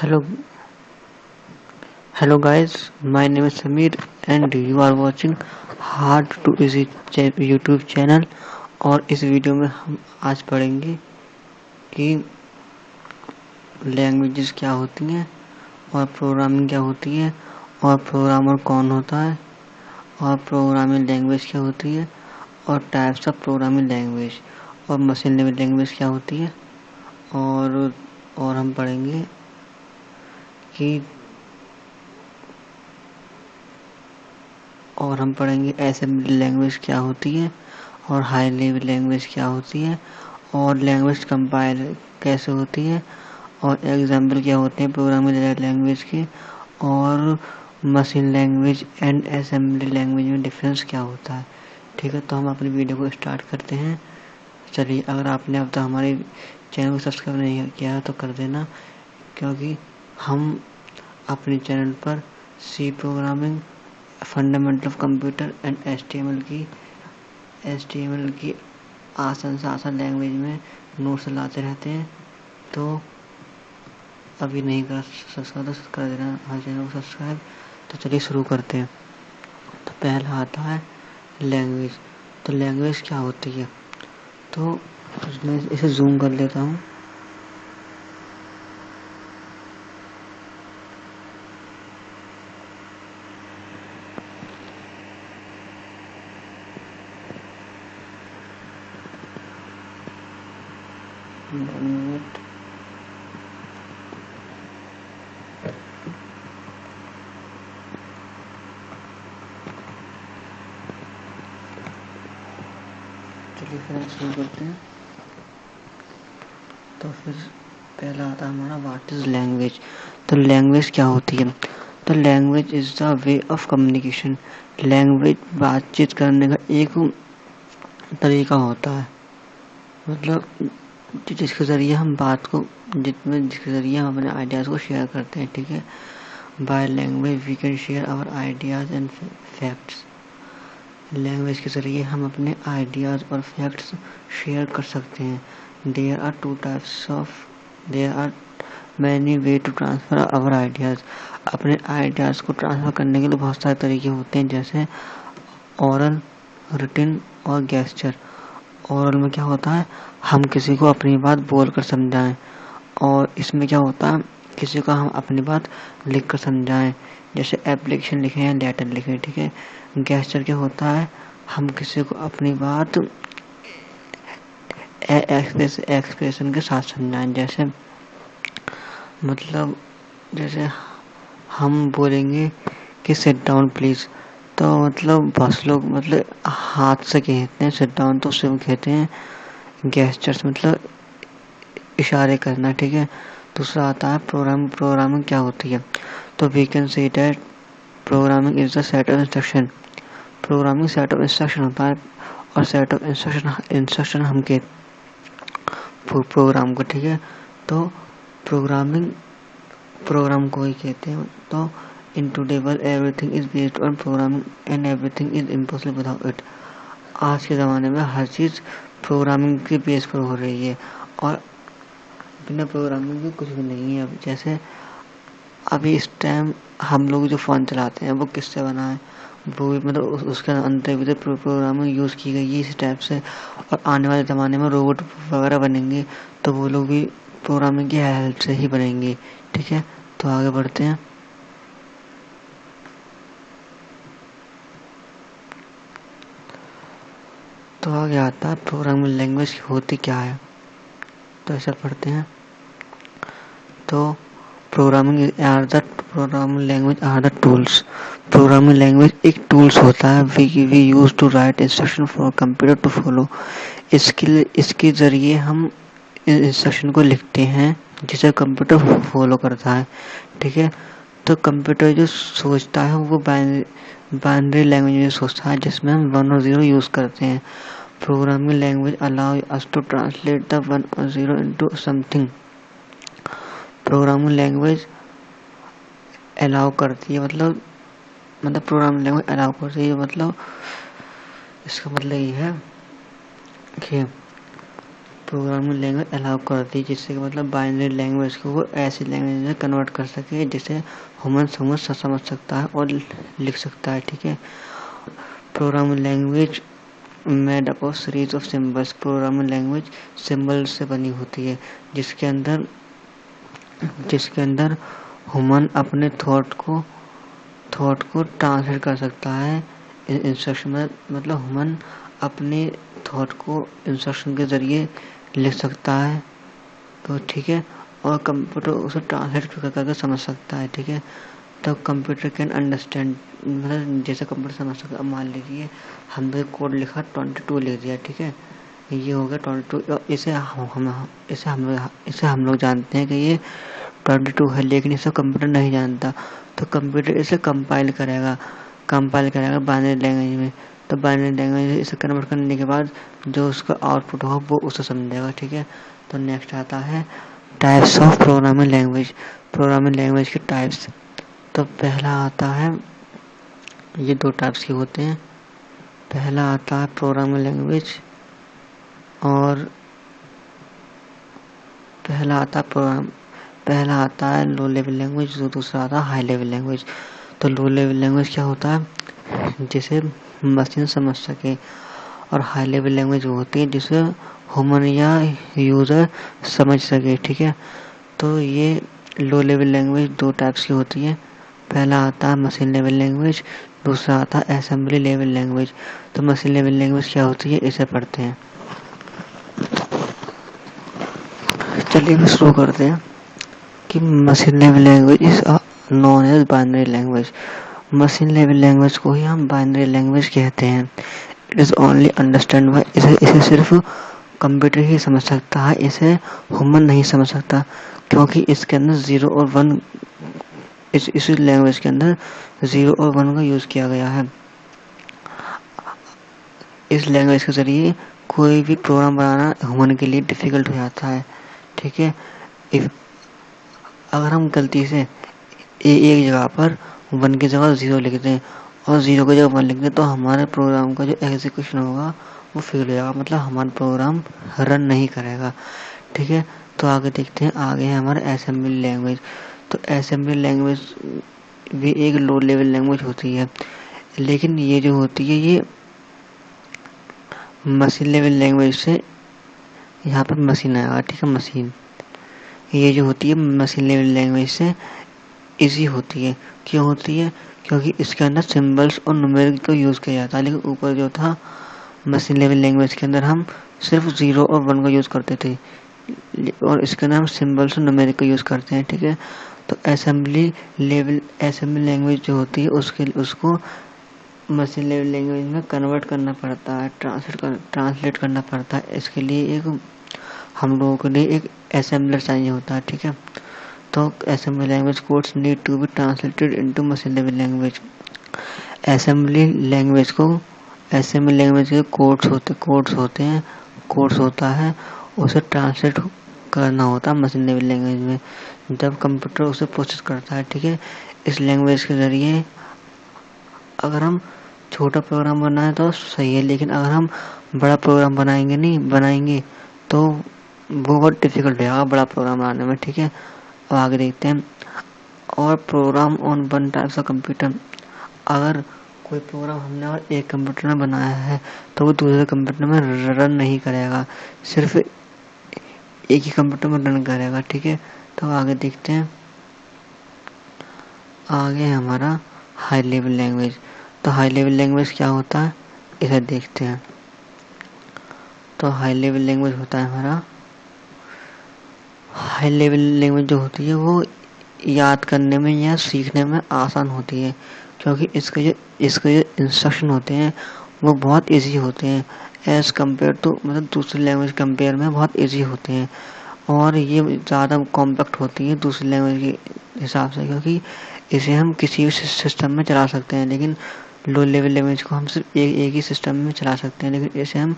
Hello, hello guys. My name is Samir, and you are watching Hard to Easy YouTube channel. और इस video में हम आज पढ़ेंगे कि लैंग्वेजेस क्या होती हैं और प्रोग्रामिंग क्या होती है और प्रोग्रामर कौन होता है और प्रोग्रामिंग लैंग्वेज क्या होती है और टाइप्स ऑफ प्रोग्रामिंग लैंग्वेज और मशीन लर्निंग लैंग्वेज क्या होती है। और हम पढ़ेंगे असेंबली लैंग्वेज क्या होती है और हाई लेवल लैंग्वेज क्या होती है और लैंग्वेज कंपाइल कैसे होती है और एग्जाम्पल क्या होते हैं प्रोग्रामिंग लैंग्वेज के और machine language and assembly language में डिफरेंस क्या होता है। ठीक है, तो हम अपनी वीडियो को स्टार्ट करते हैं। चलिए, अगर आपने अब तक हमारे चैनल को सब्सक्राइब नहीं किया है तो कर देना, क्योंकि हम अपने चैनल पर C programming, fundamental of computer and HTML की आसान से आसान लैंग्वेज में नोट्स लाते रहते हैं। तो अभी नहीं कर सब्सक्राइब तो कर देना हमारे चैनल को सब्सक्राइब। तो चलिए शुरू करते हैं। तो पहला आता है लैंग्वेज। तो लैंग्वेज क्या होती है, तो मैं इसे जूम कर लेता हूँ। चलिए फिर शुरू करते हैं। तो फिर पहला आता है हमारा व्हाट इज लैंग्वेज। तो लैंग्वेज क्या होती है, तो language is the way of communication. Language बातचीत करने का एक तरीका होता है, मतलब जिसके ज़रिए हम जिसके ज़रिए हम अपने आइडियाज़ को शेयर करते हैं। ठीक है, by language we can share our ideas and facts. Language के ज़रिए हम अपने आइडियाज़ और फैक्ट्स शेयर कर सकते हैं। There are many way to transfer our ideas. अपने आइडियाज़ को ट्रांसफ़र करने के लिए बहुत सारे तरीके होते हैं, जैसे ओरल, रिटन और गेस्चर। ओरल में क्या होता है, हम किसी को अपनी बात बोल कर समझाएं, और इसमें क्या होता है, किसी को हम अपनी बात लिख कर समझाएं, जैसे एप्लीकेशन लिखें या लेटर लिखें। ठीक है, गेस्चर क्या होता है, हम किसी को अपनी बात एक्सप्रेशन के साथ समझाएं। जैसे हम बोलेंगे कि सिट डाउन प्लीज़, तो मतलब बहुत लोग हाथ से कहते हैं सिट डाउन, तो उससे हम कहते हैं गेस्चर्स, मतलब इशारे करना। ठीक है, दूसरा आता है प्रोग्रामिंग क्या होती है, तो we can say that programming is the set of instruction. Programming set of instruction होता है, और सेट ऑफ इंस्ट्रक्शन हम कहते प्रोग्राम को। ठीक है, तो प्रोग्राम को ही कहते हैं। तो in today world everything is based on programming and everything is impossible without it. आज के ज़माने में हर चीज़ प्रोग्रामिंग के बेस पर हो रही है, और बिना प्रोग्रामिंग के कुछ भी नहीं है। अब जैसे अभी इस टाइम हम लोग जो फ़ोन चलाते हैं वो किससे बना है, वो मतलब उसके अंदर भी तो प्रोग्रामिंग यूज़ की गई है इस टाइप से। और आने वाले ज़माने में रोबोट वगैरह बनेंगे तो वो लोग भी प्रोग्रामिंग की हेल्प से ही बनेंगे। ठीक है, तो आगे बढ़ते हैं। तो आगे आता है प्रोग्रामिंग लैंग्वेज होती क्या है, तो ऐसा पढ़ते हैं। तो programming language are the tools. Programming language एक टूल्स होता है we use to write instruction for computer to follow. इसके ज़रिए हम इंस्ट्रक्शन को लिखते हैं जिसे कंप्यूटर फॉलो करता है। ठीक है, तो कंप्यूटर जो सोचता है वो बाइनरी लैंग्वेज में सोचता है, जिसमें हम 1 और 0 यूज़ करते हैं। Programming language allow us to translate the 1 और 0 into something. Programming language allow करती है, मतलब प्रोग्रामिंग लैंग्वेज अलाउ करती है, मतलब इसका मतलब ये है कि प्रोग्रामिंग लैंग्वेज अलाउ करती है, जिससे कि मतलब बाइनरी लैंग्वेज को वो ऐसी लैंग्वेज में कन्वर्ट कर सके जिसे ह्यूमन समझ सकता है और लिख सकता है। ठीक है। Programming language made up of series of symbols. Programming language symbol से बनी होती है, जिसके अंदर ह्यूमन अपने थॉट को ट्रांसलेट कर सकता है इंस्ट्रक्शन में। मतलब ह्यूमन अपने थॉट को इंस्ट्रक्शन के जरिए लिख सकता है, तो ठीक है, और कंप्यूटर उसे ट्रांसलेट करके समझ सकता है। ठीक है। तो कंप्यूटर कैन अंडरस्टैंड, मतलब जैसे कंप्यूटर समझ सकता है। मान लीजिए हमने कोड लिखा 22 लिख दिया। ठीक है, ये हो गया 22। इसे हम लोग जानते हैं कि ये 22 है, लेकिन इसे कंप्यूटर नहीं जानता। तो कंप्यूटर इसे कंपाइल करेगा बाइनरी लैंग्वेज में। तो बाइनरी लैंग्वेज में इसे कन्वर्ट करने के बाद जो उसका आउटपुट होगा वो उसे समझेगा। ठीक है। तो नेक्स्ट आता है types of programming language. Programming language के टाइप्स। तो पहला आता है, ये 2 टाइप्स के होते हैं। पहला आता है प्रोग्रामिंग लैंग्वेज और पहला आता है लो लेवल लैंग्वेज, जो दूसरा आता है हाई लेवल लैंग्वेज। तो लो लेवल लैंग्वेज क्या होता है, जिसे मशीन समझ सके, और हाई लेवल लैंग्वेज वो होती है जिसे ह्यूमन या यूजर समझ सके। ठीक है। तो ये लो लेवल लैंग्वेज 2 टाइप्स की होती है। पहला आता है मशीन लेवल लैंग्वेज, दूसरा आता है असेंबली लेवल लैंग्वेज। तो मशीन लेवल लैंग्वेज क्या होती है, इसे पढ़ते हैं। चलिए भी शुरू करते हैं कि machine level language is known as binary language. Machine level language को ही हम बाइनरी लैंग्वेज कहते हैं। It is only understand by, इसे सिर्फ कंप्यूटर ही समझ सकता है, इसे ह्यूमन नहीं समझ सकता, क्योंकि इसके अंदर 0 और 1, इस लैंग्वेज के अंदर 0 और 1 का यूज किया गया है। इस लैंग्वेज के जरिए कोई भी प्रोग्राम बनाना ह्यूमन के लिए डिफिकल्ट हो जाता है। ठीक है। अगर हम गलती से एक जगह पर 1 की जगह 0 लिख दें और 0 की जगह 1 लिख दें, तो हमारे प्रोग्राम का जो एग्जीक्यूशन होगा वो फेल हो जाएगा, मतलब हमारा प्रोग्राम रन नहीं करेगा। ठीक है। तो आगे देखते हैं, आगे है हमारा असेंबली लैंग्वेज। तो असेंबली लैंग्वेज भी एक लो लेवल लैंग्वेज होती है, लेकिन ये जो होती है ये मशीन लेवल लैंग्वेज से, यहाँ पर मशीन आएगा। ठीक है, मशीन, ये जो होती है मशीन लेवल लैंग्वेज से इजी होती है। क्यों होती है, क्योंकि इसके अंदर सिंबल्स और न्यूमेरिक को यूज़ किया जाता है। लेकिन ऊपर जो था मशीन लेवल लैंग्वेज के अंदर हम सिर्फ 0 और 1 का यूज़ करते थे, और इसके अंदर हम सिंबल्स और न्यूमेरिक को यूज़ करते हैं। ठीक है। तो असेंबली लैंग्वेज जो होती है उसको मशीन लेवल लैंग्वेज में कन्वर्ट करना पड़ता है, ट्रांसलेट करना पड़ता है। इसके लिए हम लोगों के लिए एक असेंबलर चाहिए होता है। ठीक है। तो assembly language codes need to be translated into machine level language. Assembly language के कोड्स होता है, उसे ट्रांसलेट करना होता है मशीन लेवल लैंग्वेज में, जब कंप्यूटर उसे प्रोसेस करता है। ठीक है। इस लैंग्वेज के जरिए अगर हम छोटा प्रोग्राम बनाए तो सही है, लेकिन अगर हम बड़ा प्रोग्राम बनाएंगे तो वो बहुत डिफिकल्ट रहेगा बड़ा प्रोग्राम बनाने में। ठीक है। अब आगे देखते हैं, और program on 1 types of computer. अगर कोई प्रोग्राम हमने और एक कंप्यूटर में बनाया है तो वो दूसरे कंप्यूटर में रन नहीं करेगा, सिर्फ एक ही कंप्यूटर में रन करेगा। ठीक है। तो आगे देखते हैं, आगे हमारा हाई लेवल लैंग्वेज। तो हाई लेवल लैंग्वेज क्या होता है, इसे देखते हैं। तो हाई लेवल लैंग्वेज होता है हमारा, हाई लेवल लैंग्वेज जो होती है वो याद करने में या सीखने में आसान होती है, क्योंकि इसके जो इंस्ट्रक्शन होते हैं वो बहुत इजी होते हैं एज़ कम्पेयर टू, मतलब दूसरी लैंग्वेज कंपेयर में बहुत इजी होते हैं, और ये ज़्यादा कॉम्पैक्ट होती है दूसरी लैंग्वेज के हिसाब से, क्योंकि इसे हम किसी भी सिस्टम में चला सकते हैं। लेकिन लो लेवल लैंग्वेज को हम सिर्फ एक ही सिस्टम में चला सकते हैं, लेकिन इसे हम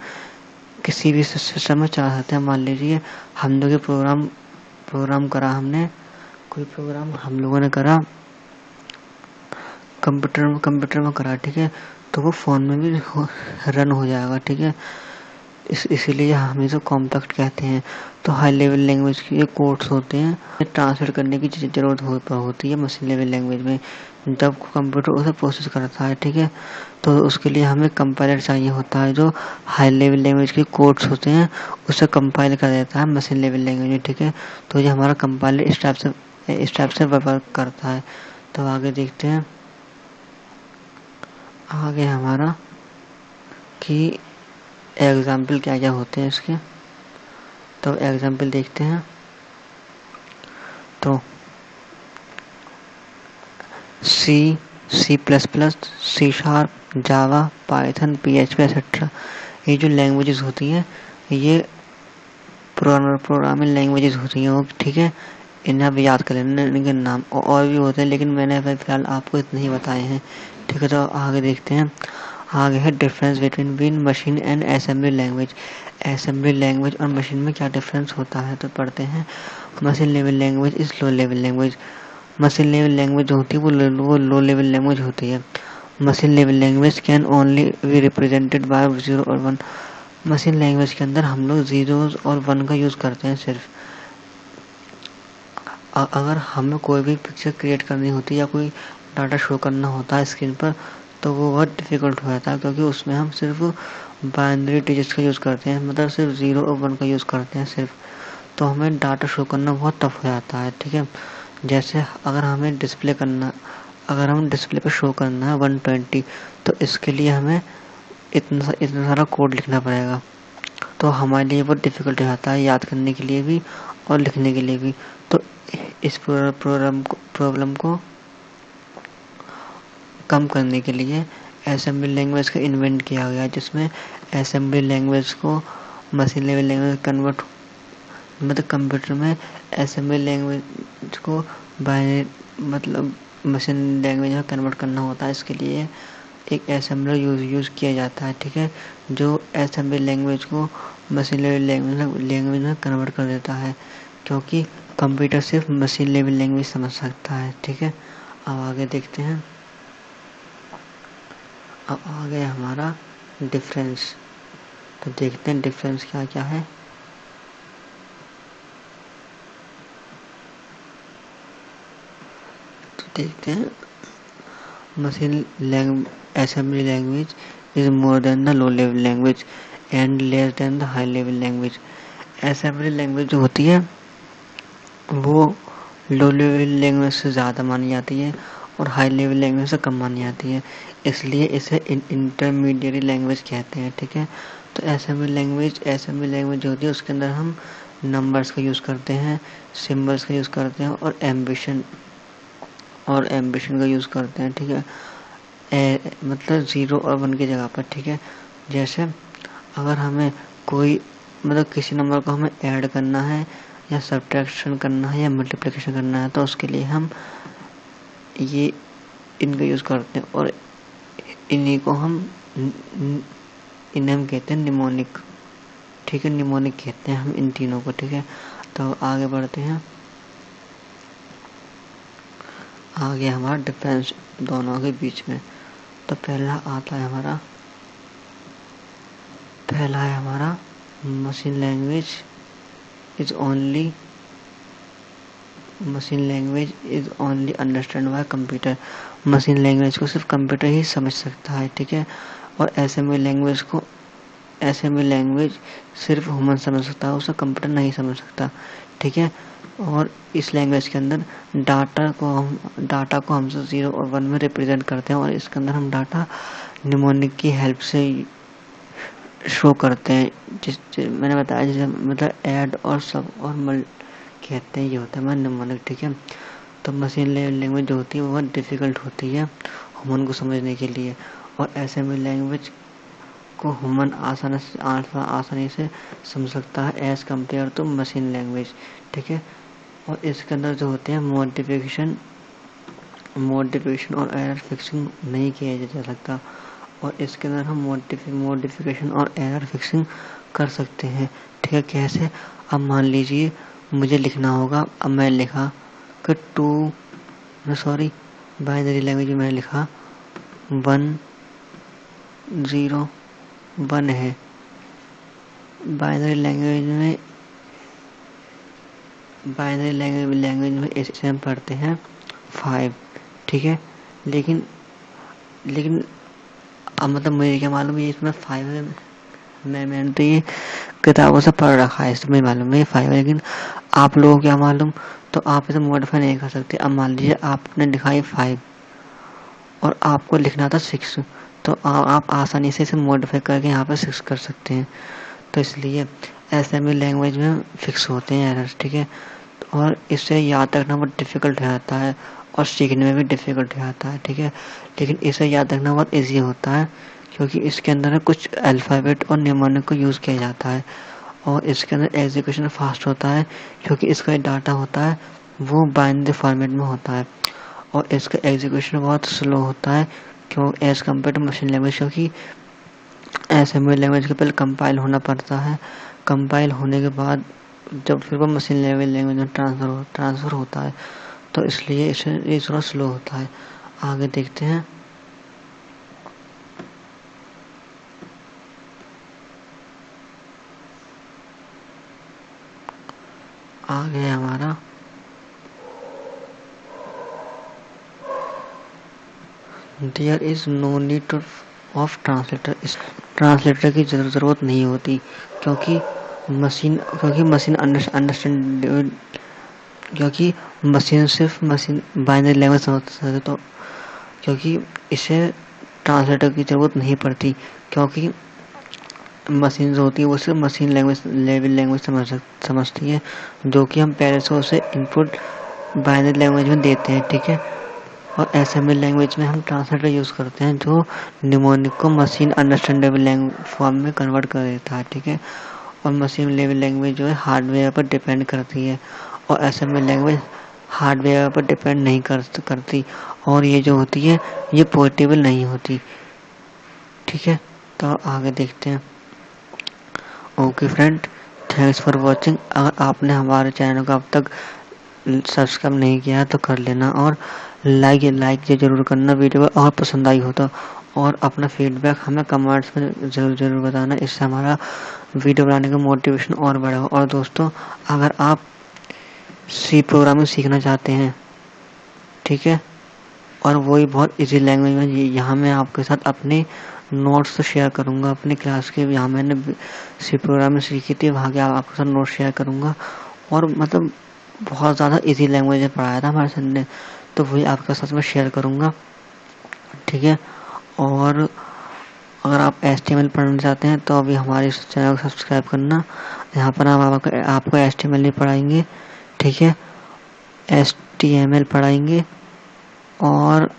किसी भी सिस्टम में चला सकते हैं। मान लीजिए हम लोग प्रोग्राम करा, हमने कोई प्रोग्राम हम लोगों ने करा कंप्यूटर में करा। ठीक है। तो वो फ़ोन में भी रन हो जाएगा। ठीक है। इसीलिए हम इसे कॉम्पैक्ट कहते हैं। तो हाई लेवल लैंग्वेज के कोड्स होते हैं, ट्रांसलेट करने की ज़रूरत होती है मशीन लेवल लैंग्वेज में, जब कंप्यूटर उसे प्रोसेस करता है, ठीक है। तो उसके लिए हमें कंपाइलर चाहिए होता है, जो हाई लेवल लैंग्वेज के कोड्स होते हैं उसे कंपाइल कर देता है मशीन लेवल लैंग्वेज में, ठीक है। तो ये हमारा कंपाइलर इस टाइप से वर्क करता है। तो आगे देखते हैं, आगे हमारा कि एग्जाम्पल क्या क्या होते हैं इसके। तो एग्जाम्पल देखते हैं। तो C++, C#, जावा, पाइथन, PHP एक्सेट्रा, ये जो लैंग्वेजेस होती हैं ये प्रोग्रामिंग लैंग्वेजेस होती हैं, ठीक है। इन्हें आप याद कर लेना, इनके नाम और भी होते हैं लेकिन मैंने फिलहाल आपको इतने ही बताए हैं, ठीक है। तो आगे देखते हैं। आगे है difference between machine and assembly language. Assembly language और मशीन में क्या डिफरेंस होता है, तो पढ़ते हैं। Machine level language is low level language. Machine level language होती है वो लो लेवल लैंग्वेज होती है। Machine level language can only be represented by 0 और 1। मशीन लैंग्वेज के अंदर हम लोग 0 और 1 का यूज़ करते हैं सिर्फ। अगर हमें कोई भी पिक्चर क्रिएट करनी होती है या कोई डाटा शो करना होता है स्क्रीन पर, तो वो बहुत डिफ़िकल्ट हो जाता है, क्योंकि उसमें हम सिर्फ बाइनरी डिजिट्स का यूज़ करते हैं, मतलब सिर्फ 0 और 1 का यूज़ करते हैं सिर्फ। तो हमें डाटा शो करना बहुत टफ हो जाता है, ठीक है। जैसे अगर हम डिस्प्ले पर शो करना है 120, तो इसके लिए हमें इतना सारा कोड लिखना पड़ेगा। तो हमारे लिए बहुत डिफ़िकल्ट हो जाता है याद करने के लिए भी और लिखने के लिए भी। तो इस प्रॉब्लम को कम करने के लिए असेंबली लैंग्वेज का इन्वेंट किया गया, जिसमें असेंबली लैंग्वेज को मशीन लेवल लैंग्वेज कन्वर्ट, मतलब कंप्यूटर में असेंबली लैंग्वेज को मतलब मशीन लैंग्वेज में कन्वर्ट करना होता है। इसके लिए एक असेंबलर यूज़ किया जाता है, ठीक है, जो असेंबली लैंग्वेज को मशीन लेवल लैंग्वेज में कन्वर्ट कर देता है, क्योंकि कंप्यूटर सिर्फ मशीन लेवल लैंग्वेज समझ सकता है, ठीक है। अब आगे देखते हैं। अब आगे हमारा डिफरेंस। तो देखते हैं डिफरेंस क्या क्या है। तो देखते हैं, assembly language is more than the low level language and less than the high level language। assembly language जो होती है वो लो लेवल लैंग्वेज से ज़्यादा मानी जाती है और हाई लेवल लैंग्वेज से कम मानी जाती है, इसलिए इसे इंटरमीडिएट लैंग्वेज कहते हैं, ठीक है। तो असेंबली लैंग्वेज जो होती है उसके अंदर हम नंबर्स का यूज़ करते हैं, सिम्बल्स का यूज़ करते हैं और एम्बिशन का यूज़ करते हैं, ठीक है। मतलब 0 और 1 की जगह पर, ठीक है। जैसे अगर हमें कोई मतलब किसी नंबर को हमें ऐड करना है या सब्ट्रैक्शन करना है या मल्टीप्लिकेशन करना है, तो उसके लिए हम ये इनका यूज़ करते हैं और इन्हीं हम कहते हैं निमोनिक, ठीक है। निमोनिक कहते हैं हम इन तीनों को, ठीक है। तो आगे बढ़ते हैं। आगे हमारा डिफरेंस दोनों के बीच में। तो पहला है हमारा machine language is only understand bye computer. Machine language को सिर्फ कंप्यूटर ही समझ सकता है, ठीक है। और असेंबली लैंग्वेज सिर्फ ह्यूमन समझ सकता है, उसे कंप्यूटर नहीं समझ सकता, ठीक है। और इस लैंग्वेज के अंदर डाटा को हम 0 और 1 में रिप्रेजेंट करते हैं और इसके अंदर हम डाटा निमोनिक की हेल्प से शो करते हैं, मैंने बताया जैसे मतलब ऐड और सब और मल कहते हैं, ये होता है निमोनिक, ठीक है। तो मशीन लैंग्वेज जो होती है वो बहुत डिफ़िकल्ट होती है ह्यूमन को समझने के लिए, और असेंबली लैंग्वेज को ह्यूमन आसानी से समझ सकता है as compare to machine language, ठीक है। और इसके अंदर जो होते हैं मॉडिफिकेशन और एरर फिक्सिंग नहीं किया जा सकता, और इसके अंदर हम मॉडिफिकेशन और एरर फिक्सिंग कर सकते हैं, ठीक है। कैसे? अब मान लीजिए मुझे लिखना होगा, अब मैं लिखा कि बाइनरी लैंग्वेज में मैंने लिखा 101 है, बाइनरी लैंग्वेज में इसे हम पढ़ते हैं 5, ठीक है। लेकिन अब मतलब मुझे क्या मालूम ये इसमें 5 है, मैंने तो ये किताबों से पढ़ रखा है, इसमें मालूम है 5 है, लेकिन आप लोगों को क्या मालूम, तो आप इसे मॉडिफाई नहीं कर सकते। अब मान लीजिए आपने लिखा है 5 और आपको लिखना था 6, तो आप आसानी से इसे मॉडिफाई करके यहाँ पर 6 कर सकते हैं। तो इसलिए असेंबली लैंग्वेज में फिक्स होते हैं एरर्स, ठीक है। और इससे याद रखना बहुत डिफ़िकल्ट हो जाता है और सीखने में भी डिफ़िकल्ट हो जाता है, ठीक है। लेकिन इसे याद रखना बहुत ईजी होता है क्योंकि इसके अंदर कुछ अल्फ़ाबेट और न्यूमोनिक को यूज़ किया जाता है और इसके अंदर एग्जीक्यूशन फास्ट होता है क्योंकि इसका डाटा होता है वो बाइनरी फॉर्मेट में होता है और इसका एग्जीक्यूशन बहुत स्लो होता है क्यों as compare to machine language, क्योंकि असेंबली लैंग्वेज के पहले कंपाइल होना पड़ता है। कंपाइल होने के बाद जब फिर वो मशीन लैंग्वेज में ट्रांसफ़र होता है, तो इसलिए इसे ये थोड़ा स्लो होता है। आगे देखते हैं। आगे हमारा there is no need of translator. इस ट्रांसलेटर की ज़रूरत नहीं होती क्योंकि मशीन अंडरस्टैंड, क्योंकि मशीन सिर्फ बाइनरी लैंग्वेज समझ सकते हैं, तो क्योंकि इसे ट्रांसलेटर की ज़रूरत नहीं पड़ती क्योंकि मशीन जो होती है वो सिर्फ मशीन लैंग्वेज समझती है जो कि हम पहले से उसे इनपुट बाइनरी लैंग्वेज में देते हैं, ठीक है। और असेंबली लैंग्वेज में हम ट्रांसलेटर यूज़ करते हैं जो निमोनिक को मशीन अंडरस्टैंडेबल फॉर्म में कन्वर्ट कर देता है, ठीक है। और मशीन लेवल लैंग्वेज जो है हार्डवेयर पर डिपेंड करती है और असेंबली लैंग्वेज हार्डवेयर पर डिपेंड नहीं करती और ये जो होती है ये पोर्टेबल नहीं होती, ठीक है। तो आगे देखते हैं। Okay friend, thanks for watching. अगर आपने हमारे चैनल को अब तक सब्सक्राइब नहीं किया है तो कर लेना और लाइक ज़रूर करना वीडियो को, और पसंद आई हो तो, और अपना फीडबैक हमें कमेंट्स में ज़रूर बताना। इससे हमारा वीडियो बनाने का मोटिवेशन और बढ़ेगा। और दोस्तों, अगर आप सी प्रोग्रामिंग सीखना चाहते हैं, ठीक है, और वही बहुत इजी लैंग्वेज में, यहाँ मैं आपके साथ अपने नोट्स तो शेयर करूँगा अपनी क्लास के, यहाँ मैंने सी प्रोग्रामिंग सीखी थी वहाँ के आपके साथ नोट्स शेयर करूँगा और मतलब बहुत ज़्यादा इजी लैंग्वेज में पढ़ाया था हमारे सर ने, तो वही आपके साथ मैं शेयर करूँगा, ठीक है। और अगर आप HTML पढ़ना चाहते हैं तो अभी हमारे इस चैनल को सब्सक्राइब करना। यहाँ पर हम आपको HTML नहीं पढ़ाएंगे, ठीक है, HTML पढ़ाएंगे और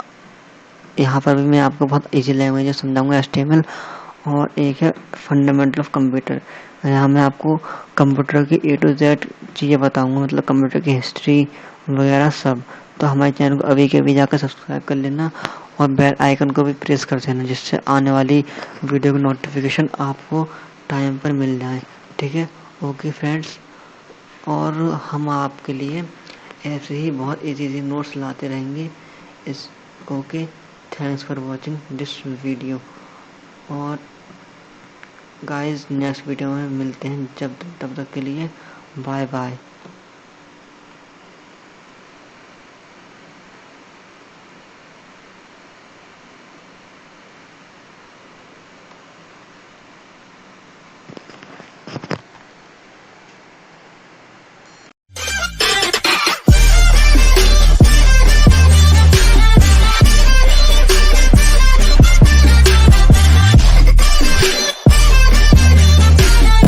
यहाँ पर भी मैं आपको बहुत इजी लैंग्वेज में समझाऊंगा HTML। और एक है फंडामेंटल ऑफ कंप्यूटर, यहाँ मैं आपको कंप्यूटर की A to Z चीज़ें बताऊंगा, मतलब कंप्यूटर की हिस्ट्री वगैरह सब। तो हमारे चैनल को अभी के अभी जाकर सब्सक्राइब कर लेना और बेल आइकन को भी प्रेस कर देना जिससे आने वाली वीडियो की नोटिफिकेशन आपको टाइम पर मिल जाए, ठीक है। ओके फ्रेंड्स, और हम आपके लिए ऐसे ही बहुत इजी नोट्स लाते रहेंगे इस। Okay, thanks for watching this video. और गाइस नेक्स्ट वीडियो में मिलते हैं, तब तक के लिए बाय बाय।